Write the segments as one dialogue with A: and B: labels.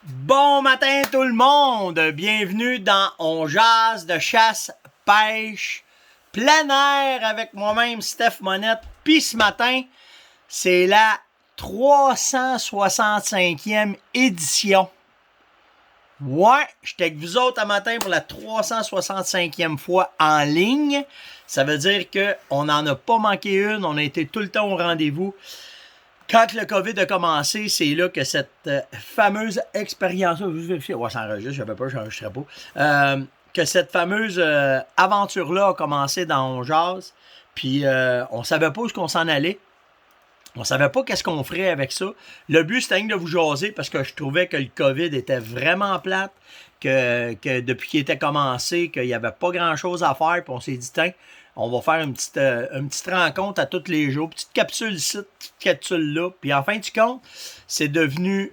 A: Bon matin tout le monde! Bienvenue dans On jase de chasse, pêche, plein air avec moi-même Steph Monette. Puis ce matin, c'est la 365e édition. Ouais, j'étais avec vous autres un matin pour la 365e fois en ligne. Ça veut dire qu'on n'en a pas manqué une, on a été tout le temps au rendez-vous. Quand le COVID a commencé, c'est là que cette fameuse expérience, je vais juste vérifier, ouais, ça enregistre, j'avais peur, je n'enregistrais pas, que cette fameuse aventure-là a commencé dans On jase, puis on savait pas où est-ce qu'on s'en allait. On savait pas qu'est-ce qu'on ferait avec ça. Le but, c'était de vous jaser parce que je trouvais que le COVID était vraiment plate, que depuis qu'il était commencé, qu'il n'y avait pas grand-chose à faire, puis on s'est dit, tiens, on va faire une petite rencontre à tous les jours, petite capsule ici, petite capsule là. Puis en fin de compte, c'est devenu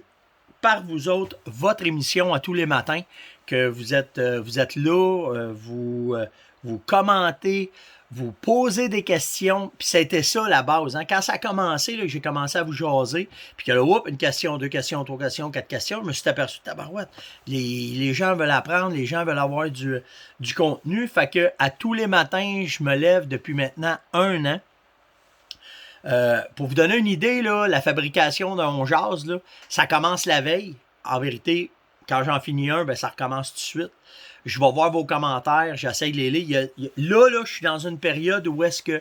A: par vous autres votre émission à tous les matins, que vous êtes là, vous commentez, vous posez des questions, puis c'était ça la base. Hein? Quand ça a commencé, là, j'ai commencé à vous jaser, puis que là, une question, deux questions, trois questions, quatre questions, je me suis aperçu, tabarouette, les gens veulent apprendre, les gens veulent avoir du contenu, fait que à tous les matins, je me lève depuis maintenant 1 an. Pour vous donner une idée, là, la fabrication d'un jase, là, ça commence la veille. En vérité, quand j'en finis un, ben, ça recommence tout de suite. Je vais voir vos commentaires, j'essaie de les lire. Là, je suis dans une période où est-ce que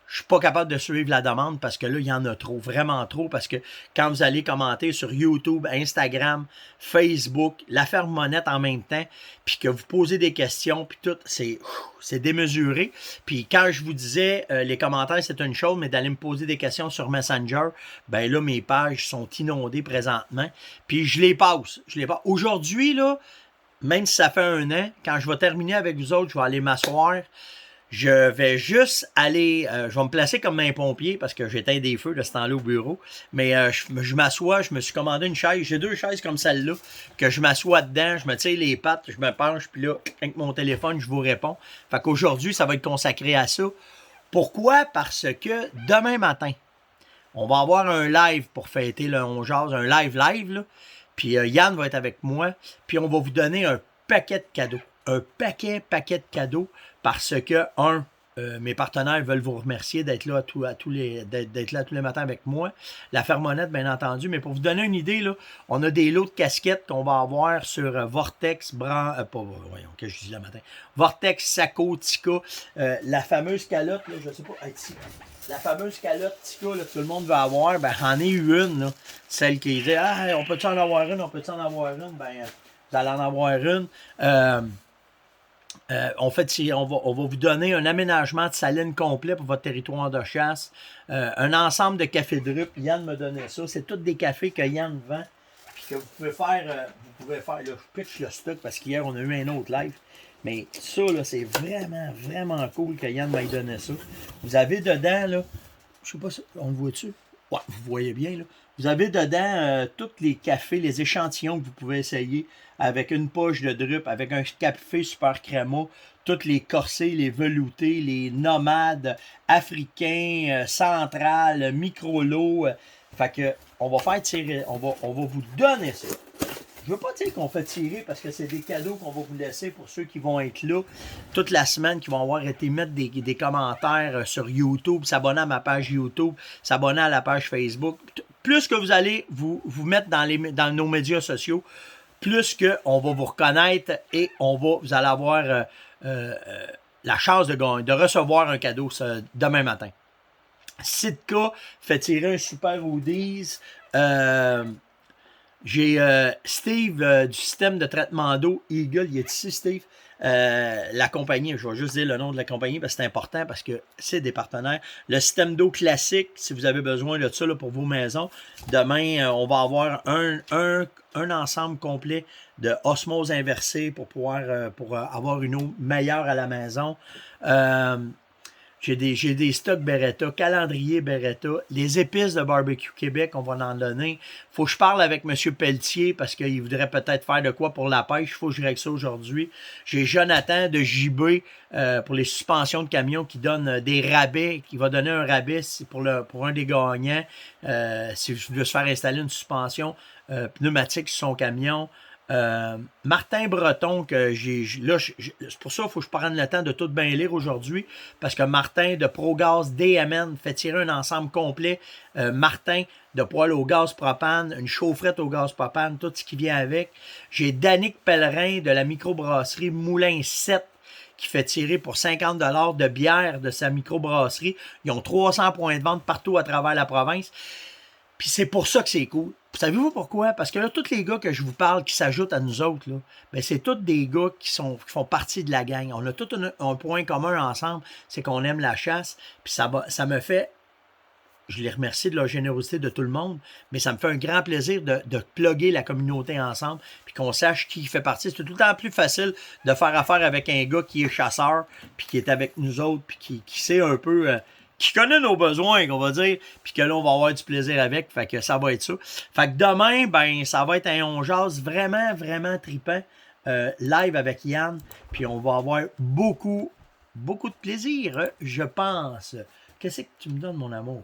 A: je suis pas capable de suivre la demande parce que là, il y en a trop, vraiment trop, parce que quand vous allez commenter sur YouTube, Instagram, Facebook, la ferme Monette en même temps, puis que vous posez des questions, puis tout, c'est démesuré. Puis quand je vous disais, les commentaires, c'est une chose, mais d'aller me poser des questions sur Messenger, ben là, mes pages sont inondées présentement, puis je les passe. Aujourd'hui, là, même si ça fait 1 an, quand je vais terminer avec vous autres, je vais aller m'asseoir. Je vais juste aller, je vais me placer comme un pompier parce que j'éteins des feux de ce temps-là au bureau. Mais je m'assois, je me suis commandé une chaise. J'ai 2 chaises comme celle-là que je m'assois dedans, je me tire les pattes, je me penche, puis là, avec mon téléphone, je vous réponds. Fait qu'aujourd'hui, ça va être consacré à ça. Pourquoi? Parce que demain matin, on va avoir un live pour fêter le On jase, un live, là. Puis Yann va être avec moi. Puis on va vous donner un paquet de cadeaux. Un paquet de cadeaux parce que, mes partenaires veulent vous remercier d'être là d'être là tous les matins avec moi. La ferme Monette, bien entendu. Mais pour vous donner une idée, là, on a des lots de casquettes qu'on va avoir sur Vortex, voyons, que je dis le matin. Vortex, Saco, Tika, la fameuse calotte, là, je sais pas, ici. La fameuse calotte Tika, là, que tout le monde veut avoir, ben, j'en ai eu une, là. Celle qui dit, on peut-tu en avoir une, ben, vous allez en avoir une. On va vous donner un aménagement de saline complet pour votre territoire de chasse. Un ensemble de cafés drip. Yann me donnait ça. C'est tous des cafés que Yann vend. Puis que vous pouvez faire. Là, je pitch le stock parce qu'hier, on a eu un autre live. Mais ça, là, c'est vraiment, vraiment cool que Yann m'ait donné ça. Vous avez dedans, là, je sais pas si on le voit-tu? Ouais, vous voyez bien, là. Vous avez dedans tous les cafés, les échantillons que vous pouvez essayer avec une poche de drip, avec un café super crémeux, tous les corsés, les veloutés, les nomades africains, centrales, micro-lots. Fait que on va faire tirer, on va vous donner ça. Je veux pas dire qu'on fait tirer parce que c'est des cadeaux qu'on va vous laisser pour ceux qui vont être là toute la semaine, qui vont avoir été mettre des commentaires sur YouTube, s'abonner à ma page YouTube, s'abonner à la page Facebook. Plus que vous allez vous mettre dans nos médias sociaux, plus qu'on va vous reconnaître et vous allez avoir la chance de recevoir un cadeau demain matin. Sitka fait tirer un super Hoodies. J'ai Steve du système de traitement d'eau Eagle. Il est ici, Steve. La compagnie, je vais juste dire le nom de la compagnie parce que c'est important parce que c'est des partenaires. Le système d'eau classique, si vous avez besoin de ça là, pour vos maisons. Demain, on va avoir un ensemble complet de osmose inversée pour pouvoir avoir une eau meilleure à la maison. J'ai des stocks Beretta, calendrier Beretta, les épices de Barbecue Québec, on va en donner. Faut que je parle avec M. Pelletier parce qu'il voudrait peut-être faire de quoi pour la pêche. Il faut que je règle ça aujourd'hui. J'ai Jonathan de JB pour les suspensions de camions qui donne des rabais, qui va donner un rabais pour un des gagnants si je veux se faire installer une suspension pneumatique sur son camion. Martin Breton, c'est pour ça qu'il faut que je prenne le temps de tout bien lire aujourd'hui, parce que Martin de ProGaz DMN fait tirer un ensemble complet. Martin de poêle au gaz propane, une chaufferette au gaz propane, tout ce qui vient avec. J'ai Danick Pellerin de la microbrasserie Moulin 7 qui fait tirer pour 50$ de bière de sa microbrasserie. Ils ont 300 points de vente partout à travers la province. Puis c'est pour ça que c'est cool. Savez-vous pourquoi? Parce que là, tous les gars que je vous parle qui s'ajoutent à nous autres, là, ben c'est tous des gars qui font partie de la gang. On a tout un point commun ensemble, c'est qu'on aime la chasse. Puis ça me fait, je les remercie de leur générosité de tout le monde, mais ça me fait un grand plaisir de plugger la communauté ensemble, puis qu'on sache qui fait partie. C'est tout le temps plus facile de faire affaire avec un gars qui est chasseur, puis qui est avec nous autres, puis qui sait un peu... qui connaît nos besoins, qu'on va dire, puis que là, on va avoir du plaisir avec, fait que ça va être ça. Fait que demain, ben, ça va être un On Jase vraiment, vraiment trippant, live avec Yann, puis on va avoir beaucoup de plaisir, je pense. Qu'est-ce que tu me donnes, mon amour?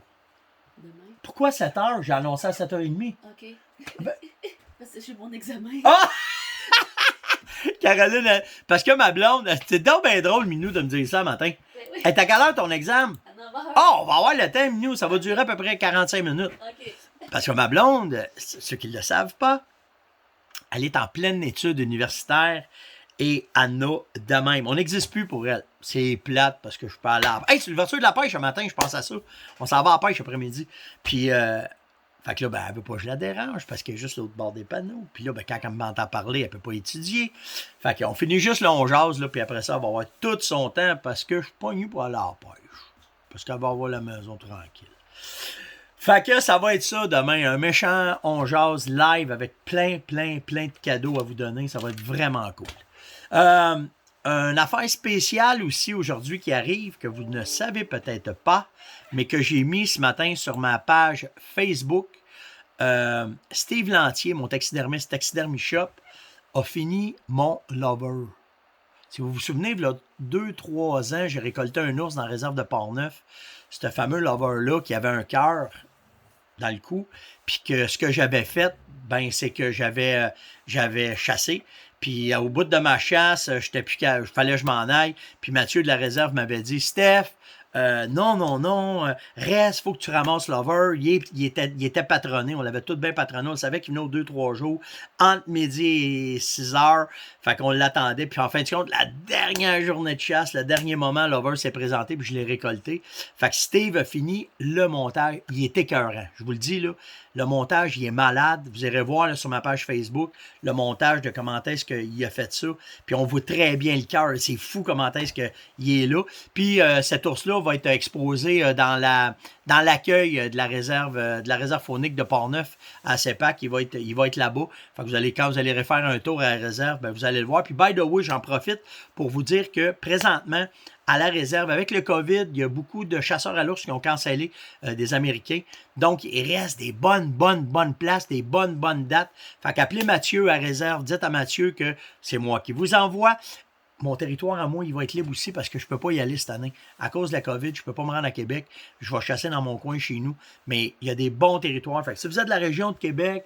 B: Demain.
A: Pourquoi 7 heures? J'ai annoncé à 7h30.
B: OK.
A: Ben...
B: Parce que j'ai mon examen.
A: Ah! Caroline, parce que ma blonde, c'est donc bien drôle, Minou, de me dire ça matin.
B: Oui.
A: Hey, t'as quelle heure ton examen?
B: À 9h.
A: Oh, on va avoir le temps, Minou. Ça va durer à peu près 45 minutes.
B: OK.
A: Parce que ma blonde, ceux qui ne le savent pas, elle est en pleine étude universitaire et elle a de même. On n'existe plus pour elle. C'est plate parce que je suis pas à l'arbre. Hey, c'est l'ouverture de la pêche ce matin, je pense à ça. On s'en va à la pêche après-midi. Puis, fait que là, ben, elle veut pas que je la dérange parce qu'elle est juste l'autre bord des panneaux. Puis là, ben, quand elle m'entend parler, elle peut pas étudier. Fait qu'on finit juste là, on jase, là, puis après ça, elle va avoir tout son temps parce que je suis pas venu pour aller à la pêche. Parce qu'elle va avoir la maison tranquille. Fait que ça va être ça demain, un méchant On Jase live avec plein de cadeaux à vous donner. Ça va être vraiment cool. Une affaire spéciale aussi aujourd'hui qui arrive, que vous ne savez peut-être pas, mais que j'ai mis ce matin sur ma page Facebook. Steve Lantier, mon taxidermiste Taxidermy Shop, a fini mon lover. Si vous vous souvenez, il y a 2-3 ans, j'ai récolté un ours dans la réserve de Portneuf. Ce fameux lover-là qui avait un cœur dans le cou. Puis que ce que j'avais fait, ben c'est que j'avais chassé. Puis au bout de ma chasse, j'étais plus il fallait que je m'en aille. Puis Mathieu de la réserve m'avait dit, Steph, non, reste, faut que tu ramasses Lover. Il était patronné, on l'avait tout bien patronné, on savait qu'il venait aux 2-3 jours, entre midi et 6 heures. Fait qu'on l'attendait, puis en fin de compte, la dernière journée de chasse, le dernier moment, Lover s'est présenté, puis je l'ai récolté. Fait que Steve a fini le montage, il est écœurant. Je vous le dis, là, le montage, il est malade. Vous irez voir là, sur ma page Facebook le montage de comment est-ce qu'il a fait ça. Puis on voit très bien le cœur. C'est fou comment est-ce qu'il est là. Puis cet ours-là va être exposé dans l'accueil de la réserve faunique de Portneuf à CEPAC. Il va être là-bas. Fait que quand vous allez refaire un tour à la réserve, ben, vous allez le voir. Puis by the way, j'en profite pour vous dire que présentement, à la réserve, avec le COVID, il y a beaucoup de chasseurs à l'ours qui ont cancellé des Américains. Donc, il reste des bonnes places, des bonnes dates. Fait qu'appelez Mathieu à réserve. Dites à Mathieu que c'est moi qui vous envoie. Mon territoire à moi, il va être libre aussi parce que je ne peux pas y aller cette année. À cause de la COVID, je ne peux pas me rendre à Québec. Je vais chasser dans mon coin chez nous. Mais il y a des bons territoires. Fait que si vous êtes de la région de Québec,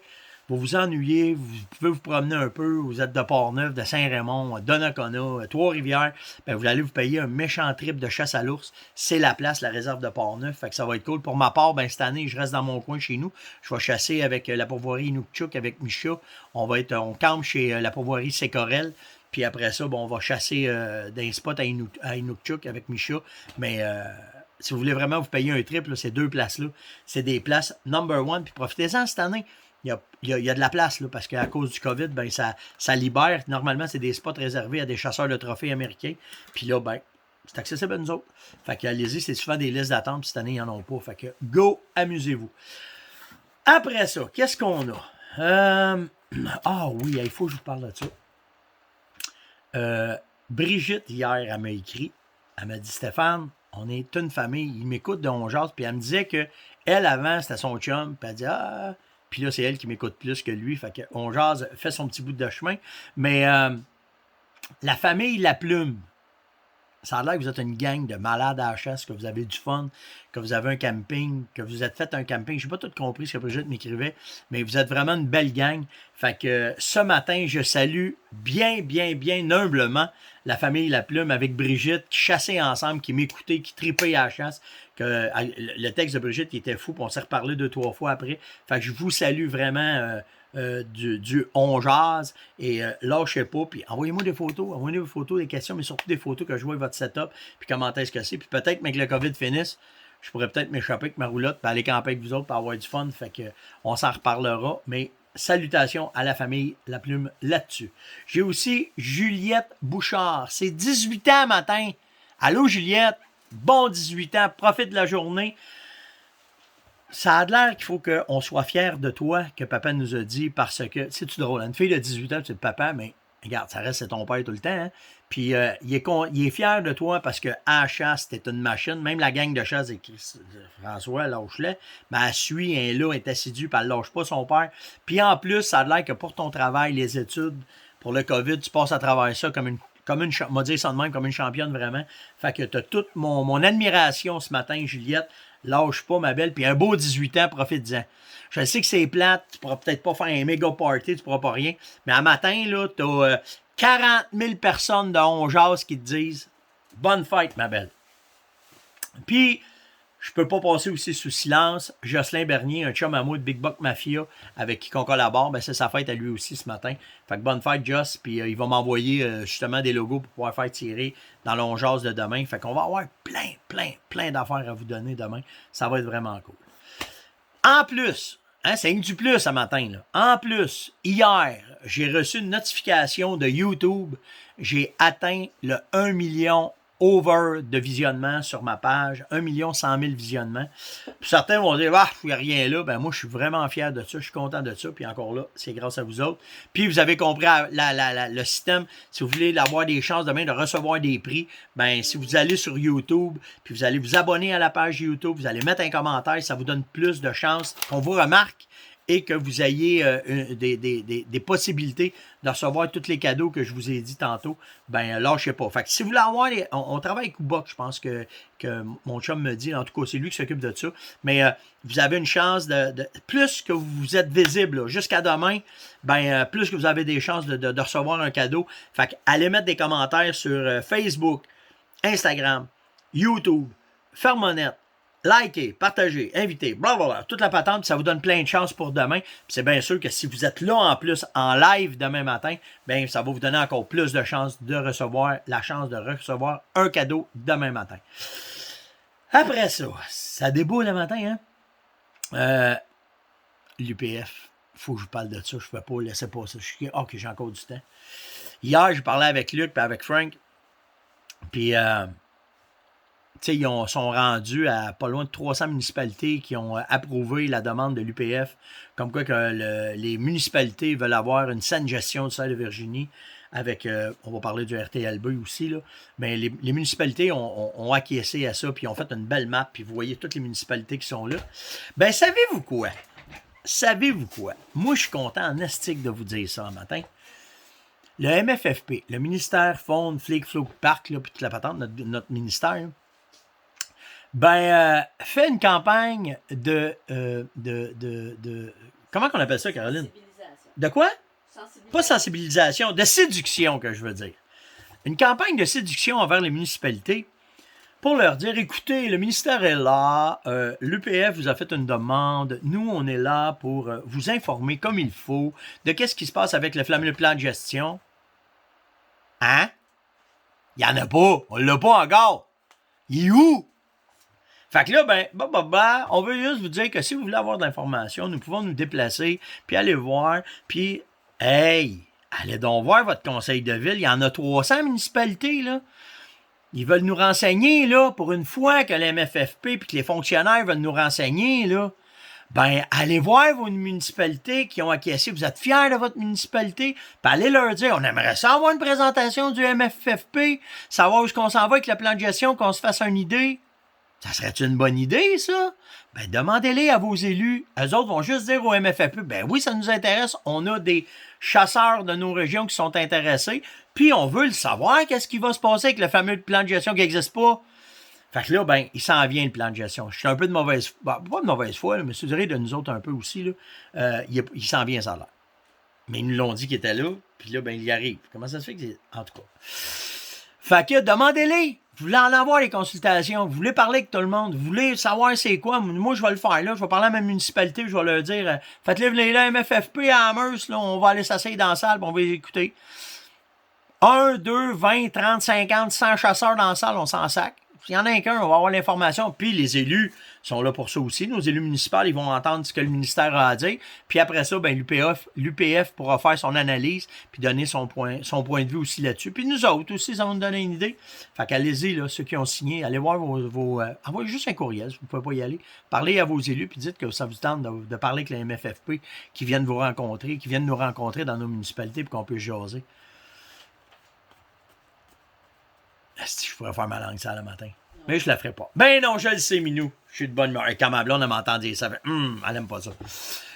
A: vous vous ennuyez, vous pouvez vous promener un peu, vous êtes de Portneuf, de Saint-Raymond, de Donnacona, Trois-Rivières, ben vous allez vous payer un méchant trip de chasse à l'ours. C'est la place, la réserve de Portneuf, fait que ça va être cool. Pour ma part, ben cette année, je reste dans mon coin chez nous. Je vais chasser avec la pourvoirie Inukchuk, avec Micha. On campe chez la pourvoirie Sécorel. Puis après ça, bon, on va chasser d'un spot à Inukchuk avec Micha. Mais si vous voulez vraiment vous payer un trip, là, ces deux places-là, c'est des places number one. Puis profitez-en cette année. Il y a de la place, là, parce qu'à cause du COVID, ben, ça libère. Normalement, c'est des spots réservés à des chasseurs de trophées américains. Puis là, ben, c'est accessible à nous autres. Fait que allez-y, c'est souvent des listes d'attente. Puis cette année, ils n'en ont pas. Fait que go, amusez-vous. Après ça, qu'est-ce qu'on a? Ah oui, il faut que je vous parle de ça. Brigitte, hier, elle m'a écrit. Elle m'a dit, Stéphane, on est une famille. Il m'écoute de On Jase. Puis elle me disait que elle, avant, c'était son chum. Puis elle dit, ah... Puis là, c'est elle qui m'écoute plus que lui. Fait qu'on jase, fait son petit bout de chemin. Mais la famille La Plume, Ça a l'air que vous êtes une gang de malades à la chasse, que vous avez du fun, que vous avez un camping, que vous êtes fait un camping. Je n'ai pas tout compris ce que Brigitte m'écrivait, mais vous êtes vraiment une belle gang. Fait que ce matin, je salue bien, bien, bien humblement la famille La Plume avec Brigitte, qui chassait ensemble, qui m'écoutait, qui tripait à la chasse. Que, le texte de Brigitte, il était fou, puis on s'est reparlé 2-3 fois après. Fait que je vous salue vraiment du on jase et lâchez pas, puis envoyez-moi des photos, des questions, mais surtout des photos que je vois votre setup, puis comment est-ce que c'est. Puis peut-être, mais que le COVID finisse, je pourrais peut-être m'échapper avec ma roulotte, puis aller camper avec vous autres, pour avoir du fun. Fait que on s'en reparlera, mais salutations à la famille La Plume là-dessus. J'ai aussi Juliette Bouchard. C'est 18 ans matin. Allô Juliette, bon 18 ans, profite de la journée. Ça a l'air qu'il faut qu'on soit fier de toi, que papa nous a dit, parce que, c'est-tu drôle, une fille de 18 ans, tu es le papa, mais regarde, ça reste, c'est ton père tout le temps, hein? Puis il est fier de toi parce que à la chasse, t'es une machine. Même la gang de chasse de François, lâche-le, mais elle suit, elle est là, elle est assidue, puis elle lâche pas son père. Puis en plus, ça a l'air que pour ton travail, les études, pour le COVID, tu passes à travers ça comme une championne vraiment. Fait que t'as toute mon admiration ce matin, Juliette. Lâche pas, ma belle. Puis un beau 18 ans, profite-en. Je sais que c'est plate, tu pourras peut-être pas faire un méga party, tu pourras pas rien. Mais un matin, là, t'as 40 000 personnes de On Jase qui te disent « Bonne fête, ma belle ». Puis, je peux pas passer aussi sous silence. Jocelyn Bernier, un chum à moi de Big Buck Mafia, avec qui on collabore, ben c'est sa fête à lui aussi ce matin. Fait que bonne fête, Joss. Puis il va m'envoyer justement des logos pour pouvoir faire tirer dans l'ongeance de demain. Fait qu'on va avoir plein d'affaires à vous donner demain. Ça va être vraiment cool. En plus, hein, c'est une du plus ce matin, là. En plus, hier, j'ai reçu une notification de YouTube. J'ai atteint le 1 million over de visionnement sur ma page, 1 100 000 visionnements. Puis certains vont dire, ah, il n'y a rien là. Ben moi, je suis vraiment fier de ça, je suis content de ça. Puis encore là, c'est grâce à vous autres. Puis vous avez compris le système. Si vous voulez avoir des chances demain de recevoir des prix, ben si vous allez sur YouTube, puis vous allez vous abonner à la page YouTube, vous allez mettre un commentaire, ça vous donne plus de chances qu'on vous remarque et que vous ayez des possibilités de recevoir tous les cadeaux que je vous ai dit tantôt, ben lâchez pas. Fait que si vous voulez avoir on travaille avec Uboc, je pense que mon chum me dit, en tout cas c'est lui qui s'occupe de ça, mais vous avez une chance de plus que vous êtes visible jusqu'à demain, ben plus que vous avez des chances de recevoir un cadeau. Fait que allez mettre des commentaires sur Facebook, Instagram, YouTube, Fermonette, likez, partagez, invitez, blablabla, toute la patente, ça vous donne plein de chances pour demain. Puis c'est bien sûr que si vous êtes là en plus, en live demain matin, bien ça va vous donner encore plus de chances de recevoir un cadeau demain matin. Après ça, ça déboule le matin, hein? L'UPF, il faut que je vous parle de ça, je ne peux pas laisser passer. Ok, j'ai encore du temps. Hier, je parlais avec Luc et avec Frank, puis ils sont rendus à pas loin de 300 municipalités qui ont approuvé la demande de l'UPF, comme quoi que les municipalités veulent avoir une saine gestion du sol de Virginie, avec, on va parler du RTLB aussi, là, mais les municipalités ont acquiescé à ça, puis ont fait une belle map, puis vous voyez toutes les municipalités qui sont là. Ben, savez-vous quoi? Moi, je suis content en estique de vous dire ça un matin. Le MFFP, le ministère Faune, Flic, Floc, Parc, puis toute la patente, notre ministère, fait une campagne de comment qu'on appelle ça, Caroline? De quoi? Pas sensibilisation, de séduction, que je veux dire. Une campagne de séduction envers les municipalités pour leur dire, écoutez, le ministère est là, l'UPF vous a fait une demande, nous, on est là pour vous informer comme il faut de qu'est-ce qui se passe avec le fameux plan de gestion. Hein? Il n'y en a pas, on l'a pas encore. Il est où? Fait que là, on veut juste vous dire que si vous voulez avoir de l'information, nous pouvons nous déplacer, puis aller voir, puis, hey, allez donc voir votre conseil de ville. Il y en a 300 municipalités, là. Ils veulent nous renseigner, là, pour une fois que les MFFP puis que les fonctionnaires veulent nous renseigner, là. Ben, allez voir vos municipalités qui ont acquiescé. Vous êtes fiers de votre municipalité. Puis allez leur dire, on aimerait ça avoir une présentation du MFFP, savoir où est-ce qu'on s'en va avec le plan de gestion, qu'on se fasse une idée. Ça serait une bonne idée, ça? Ben, demandez-les à vos élus. Eux autres vont juste dire au MFFP, ben oui, ça nous intéresse. On a des chasseurs de nos régions qui sont intéressés. Puis, on veut le savoir, qu'est-ce qui va se passer avec le fameux plan de gestion qui n'existe pas. Fait que là, ben, il s'en vient le plan de gestion. Je suis un peu de mauvaise foi. Pas de mauvaise foi, là, mais je dirais de nous autres un peu aussi. Là. Il s'en vient, ça a l'air. Mais ils nous l'ont dit qu'il était là. Puis là, ben, il y arrive. Comment ça se fait que c'est. En tout cas. Fait que demandez-les. Vous voulez en avoir les consultations, vous voulez parler avec tout le monde, vous voulez savoir c'est quoi, moi je vais le faire là, je vais parler à ma municipalité, je vais leur dire faites-les venir là, MFFP à Amherst, là, on va aller s'asseoir dans la salle, on va les écouter. 1, 2, 20, 30, 50, 100 chasseurs dans la salle, on s'en sac. S'il y en a qu'un, on va avoir l'information. Puis les élus sont là pour ça aussi. Nos élus municipaux, ils vont entendre ce que le ministère a à dire. Puis après ça, ben, l'UPF pourra faire son analyse puis donner son point de vue aussi là-dessus. Puis nous autres aussi, ça va nous donner une idée. Fait qu'allez-y, là, ceux qui ont signé, allez voir envoyez juste un courriel si vous ne pouvez pas y aller. Parlez à vos élus puis dites que ça vous tente de parler avec la MFFP qui viennent vous rencontrer, qui viennent nous rencontrer dans nos municipalités pour qu'on puisse jaser. Si je pourrais faire ma langue ça le matin. Mais je la ferai pas. Ben non, je le sais, Minou. Je suis de bonne humeur. Et quand ma blonde, elle m'entend dire ça, elle aime pas ça.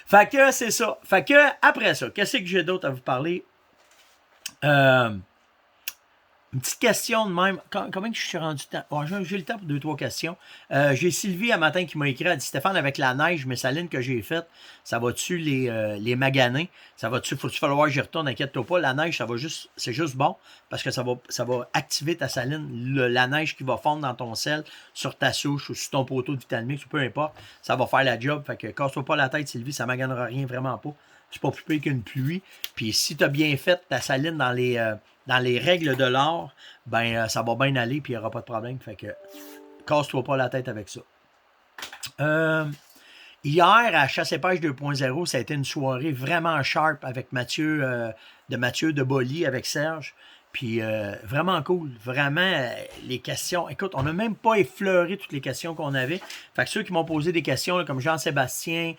A: Fait que c'est ça. Fait que après ça, qu'est-ce que j'ai d'autre à vous parler? Une petite question de même. Comment je suis rendu temps? Oh, j'ai le temps pour 2-3 questions. J'ai Sylvie un matin qui m'a écrit. Elle dit Stéphane, avec la neige, mes salines que j'ai faites, ça va-tu les maganer? Ça va-tu, faut-tu falloir que j'y retourne? Inquiète-toi pas. La neige, c'est juste bon parce que ça va activer ta saline. La neige qui va fondre dans ton sel, sur ta souche ou sur ton poteau de Vitamix, peu importe. Ça va faire la job. Fait que casse-toi pas la tête, Sylvie, ça ne maganera rien, vraiment pas. C'est pas plus pire qu'une pluie. Puis si tu as bien fait ta saline dans les règles de l'art, ben ça va bien aller puis il n'y aura pas de problème. Fait que casse-toi pas la tête avec ça. Hier, à Chasse et Pêche 2.0, ça a été une soirée vraiment sharp avec Mathieu de Bolly, avec Serge. Puis vraiment cool. Vraiment, les questions. Écoute, on n'a même pas effleuré toutes les questions qu'on avait. Fait que ceux qui m'ont posé des questions, là, comme Jean-Sébastien,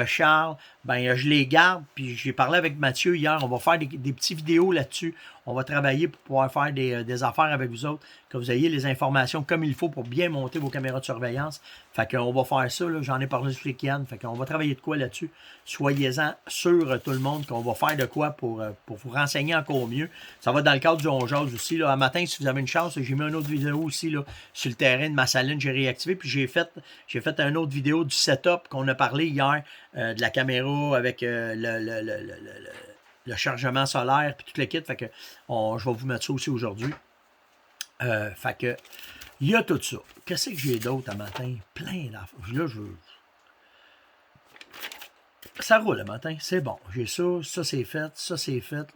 A: Charles, ben je les garde. Puis j'ai parlé avec Mathieu hier. On va faire des petites vidéos là-dessus. On va travailler pour pouvoir faire des affaires avec vous autres, que vous ayez les informations comme il faut pour bien monter vos caméras de surveillance. Fait qu'on va faire ça. Là. J'en ai parlé sur les Kian. Fait qu'on va travailler de quoi là-dessus. Soyez-en sûrs, tout le monde, qu'on va faire de quoi pour vous renseigner encore mieux. Ça va dans le cadre du On Jase aussi. Là. Un matin, si vous avez une chance, j'ai mis une autre vidéo aussi là, sur le terrain de ma saline. J'ai réactivé. Puis j'ai fait une autre vidéo du setup qu'on a parlé hier de la caméra avec le chargement solaire puis tout le kit. Fait que je vais vous mettre ça aussi aujourd'hui. Fait que il y a tout ça. Qu'est-ce que j'ai d'autre à matin? Plein d'affaires. Là, ça roule le matin. C'est bon. J'ai ça. Ça, c'est fait. Ça, c'est fait.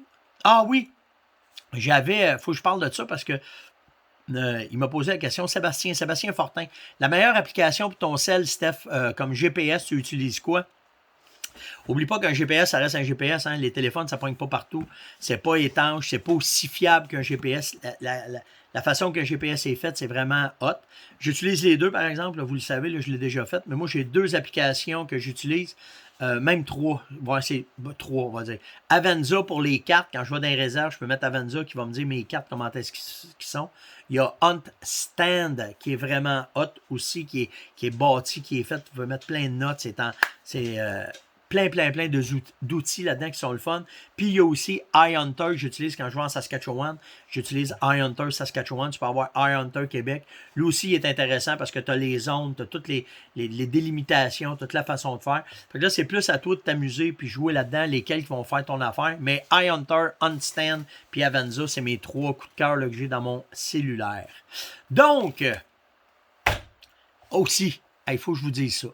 A: Ah oui! Faut que je parle de ça parce que il m'a posé la question, Sébastien Fortin. La meilleure application pour ton cell, Steph, comme GPS, tu utilises quoi? Oublie pas qu'un GPS, ça reste un GPS. Hein? Les téléphones, ça ne pointe pas partout. C'est pas étanche. C'est pas aussi fiable qu'un GPS. La façon qu'un GPS est fait, c'est vraiment hot. J'utilise les deux, par exemple. Là, vous le savez, là, je l'ai déjà fait. Mais moi, j'ai 2 applications que j'utilise. Même 3. Ouais, c'est 3, on va dire. Avenza pour les cartes. Quand je vais dans les réserves, je peux mettre Avenza qui va me dire mes cartes, comment est-ce qu'ils sont. Il y a Hunt Stand qui est vraiment hot aussi, qui est bâti, qui est fait. Tu peux mettre plein de notes. C'est plein d'outils là-dedans qui sont le fun. Puis il y a aussi iHunter que j'utilise quand je vais en Saskatchewan. J'utilise iHunter Saskatchewan. Tu peux avoir iHunter Québec. Lui aussi, il est intéressant parce que tu as les zones, tu as toutes les délimitations, toute la façon de faire. Fait que là, c'est plus à toi de t'amuser puis jouer là-dedans, lesquels qui vont faire ton affaire. Mais iHunter, Huntstand puis Avenza, c'est mes 3 coups de cœur là, que j'ai dans mon cellulaire. Donc, aussi, il faut que je vous dise ça.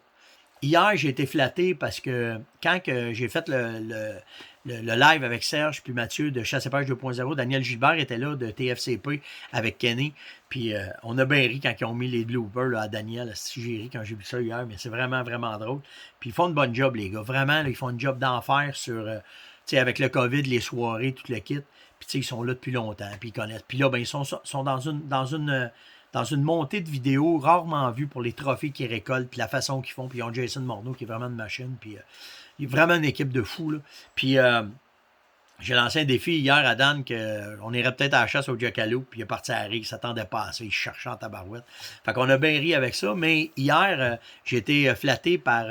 A: Hier, j'ai été flatté parce que quand j'ai fait le live avec Serge puis Mathieu de Chasse et Pêche 2.0, Daniel Gilbert était là de TFCP avec Kenny. Puis on a bien ri quand ils ont mis les bloopers là, à Daniel. J'ai ri quand j'ai vu ça hier, mais c'est vraiment, vraiment drôle. Puis ils font une bonne job, les gars. Vraiment, là, ils font une job d'enfer sur, avec le COVID, les soirées, tout le kit. Puis ils sont là depuis longtemps, puis ils connaissent. Puis là, ben, ils sont dans une montée de vidéos rarement vues pour les trophées qu'ils récoltent, puis la façon qu'ils font. Puis ils ont Jason Morneau qui est vraiment une machine, puis il y a vraiment une équipe de fous. Là. Puis J'ai lancé un défi hier à Dan qu'on irait peut-être à la chasse au jackalope, puis il est parti à la rigue, il s'attendait pas à ça, il cherchait en tabarouette. Fait qu'on a bien ri avec ça, mais hier, j'ai été flatté par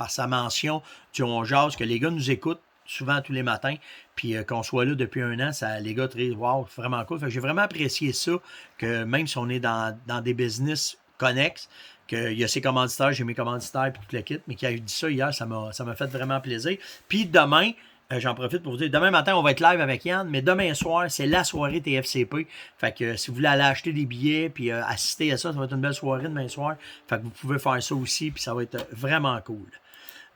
A: sa mention du On Jase, que les gars nous écoutent souvent tous les matins, puis qu'on soit là depuis un an, ça, les gars, très, wow, c'est vraiment cool. Fait que j'ai vraiment apprécié ça, que même si on est dans des business connexes, qu'il y a ses commanditaires, j'ai mes commanditaires, puis tout le kit, mais qu'il a dit ça hier, ça m'a fait vraiment plaisir. Puis demain, j'en profite pour vous dire, demain matin, on va être live avec Yann, mais demain soir, c'est la soirée TFCP. Fait que si vous voulez aller acheter des billets puis assister à ça, ça va être une belle soirée demain soir. Fait que vous pouvez faire ça aussi, puis ça va être vraiment cool.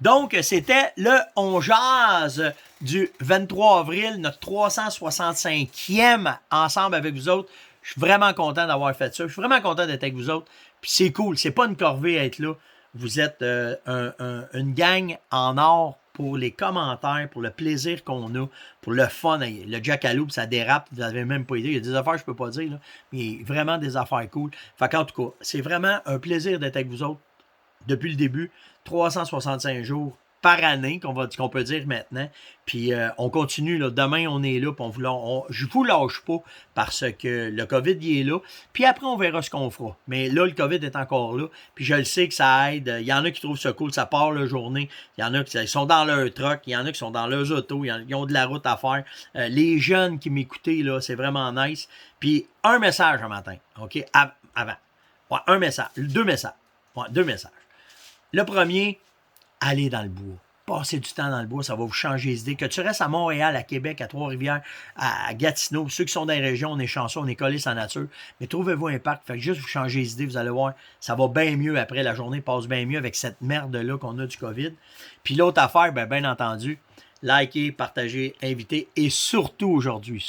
A: Donc, c'était le On Jase du 23 avril, notre 365e ensemble avec vous autres. Je suis vraiment content d'avoir fait ça. Je suis vraiment content d'être avec vous autres. Puis c'est cool, c'est pas une corvée à être là. Vous êtes une gang en or pour les commentaires, pour le plaisir qu'on a, pour le fun. Le jackalope, ça dérape, vous n'avez même pas idée. Il y a des affaires, je peux pas dire, là, mais vraiment des affaires cool. Fait qu'en tout cas, c'est vraiment un plaisir d'être avec vous autres depuis le début. 365 jours par année, qu'on peut dire maintenant. Puis on continue, là. Demain, on est là, puis je vous lâche pas parce que le COVID, il est là. Puis après, on verra ce qu'on fera. Mais là, le COVID est encore là. Puis je le sais que ça aide. Il y en a qui trouvent ça cool, ça part la journée. Il y en a qui sont dans leur truck, il y en a qui sont dans leurs autos, ils ont de la route à faire. Les jeunes qui m'écoutaient, là, c'est vraiment nice. Puis un message un matin, OK? Avant. Ouais, un message. Deux messages. Ouais, deux messages. Le premier, allez dans le bois. Passez du temps dans le bois, ça va vous changer les idées. Que tu restes à Montréal, à Québec, à Trois-Rivières, à Gatineau, ceux qui sont dans les régions, on est chanceux, on est collés sur la nature, mais trouvez-vous un parc, faites juste vous changer les idées, vous allez voir, ça va bien mieux après, la journée passe bien mieux avec cette merde-là qu'on a du COVID. Puis l'autre affaire, bien entendu, likez, partagez, invitez, et surtout aujourd'hui,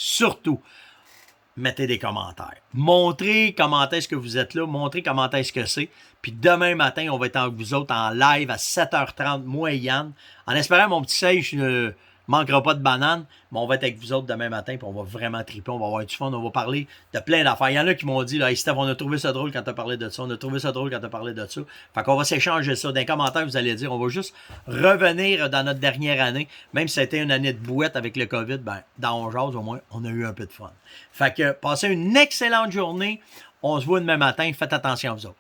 A: mettez des commentaires. Montrez comment est-ce que vous êtes là. Montrez comment est-ce que c'est. Puis demain matin, on va être avec vous autres en live à 7h30, moi et Yann. En espérant, mon petit Sage ne manquera pas de banane. Mais on va être avec vous autres demain matin. Puis on va vraiment triper. On va avoir du fun. On va parler de plein d'affaires. Il y en a qui m'ont dit, là, hey Steph, on a trouvé ça drôle quand tu as parlé de ça. On a trouvé ça drôle quand tu as parlé de ça. Fait qu'on va s'échanger ça. Dans les commentaires, vous allez dire, on va juste revenir dans notre dernière année. Même si c'était une année de bouette avec le COVID, ben, dans On Jase, au moins, on a eu un peu de fun. Fait que passez une excellente journée. On se voit demain matin. Faites attention à vous autres.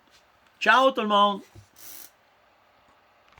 A: Ciao tout le monde!